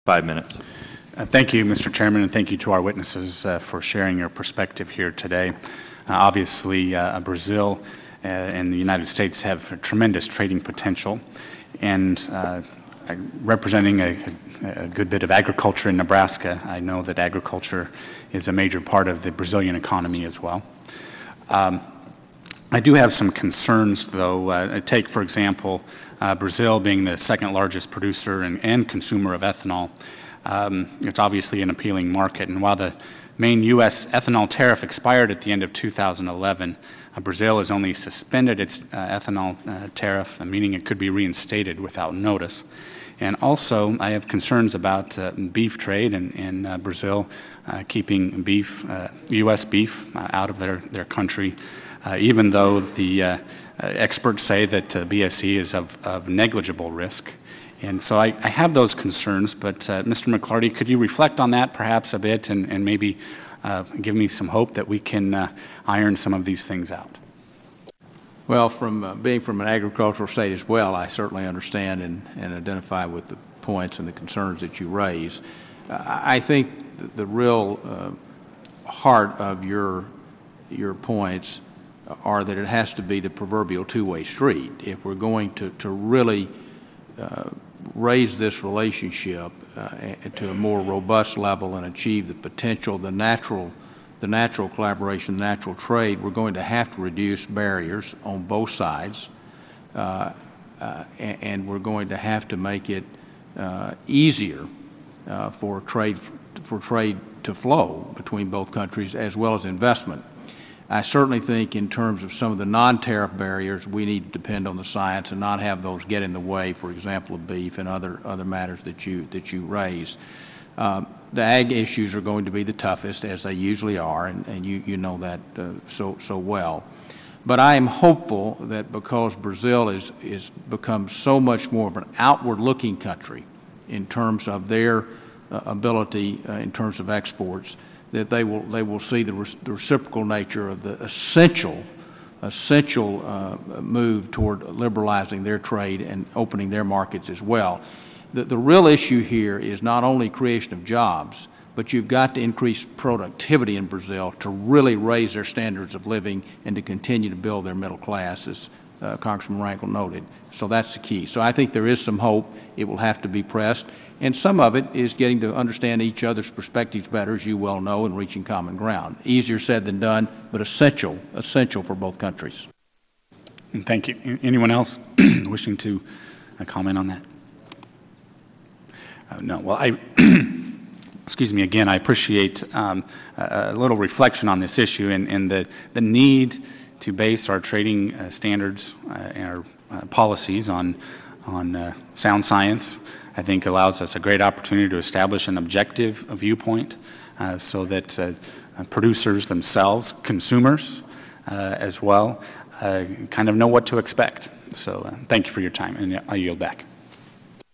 5 minutes. Thank you, Mr. Chairman, and thank you to our witnesses for sharing your perspective here today. Obviously, Brazil and the United States have tremendous trading potential, and representing a good bit of agriculture in Nebraska, I know that agriculture is a major part of the Brazilian economy as well. I do have some concerns, though. Take, for example, Brazil being the second largest producer and consumer of ethanol. It's obviously an appealing market, and while the main U.S. ethanol tariff expired at the end of 2011, Brazil has only suspended its ethanol tariff, meaning it could be reinstated without notice. And also, I have concerns about beef trade in Brazil, keeping beef, U.S. beef, out of their country, even though the experts say that BSE is of negligible risk. And so I have those concerns, but Mr. McClarty, could you reflect on that perhaps a bit and maybe give me some hope that we can iron some of these things out? Well, from being from an agricultural state as well, I certainly understand and identify with the points and the concerns that you raise. I think the real heart of your points are that it has to be the proverbial two-way street. If we're going to really raise this relationship to a more robust level and achieve the potential, the natural collaboration, the natural trade, we're going to have to reduce barriers on both sides, and we're going to have to make it easier for trade to flow between both countries as well as investment. I certainly think in terms of some of the non-tariff barriers, we need to depend on the science and not have those get in the way, for example, of beef and other matters that you raised. The ag issues are going to be the toughest, as they usually are, and you know that so well. But I am hopeful that because Brazil is become so much more of an outward-looking country in terms of their ability in terms of exports, that they will see the reciprocal nature of the essential move toward liberalizing their trade and opening their markets as well. The real issue here is not only creation of jobs, but you've got to increase productivity in Brazil to really raise their standards of living and to continue to build their middle class, as Congressman Rangel noted. So that's the key. So I think there is some hope. It will have to be pressed. And some of it is getting to understand each other's perspectives better, as you well know, and reaching common ground. Easier said than done, but essential for both countries. Thank you. Anyone else wishing to comment on that? No. Well, excuse me again, I appreciate a little reflection on this issue and the need to base our trading standards and our policies on sound science. I think allows us a great opportunity to establish an objective viewpoint so that producers themselves, consumers as well, kind of know what to expect. So thank you for your time, and I yield back.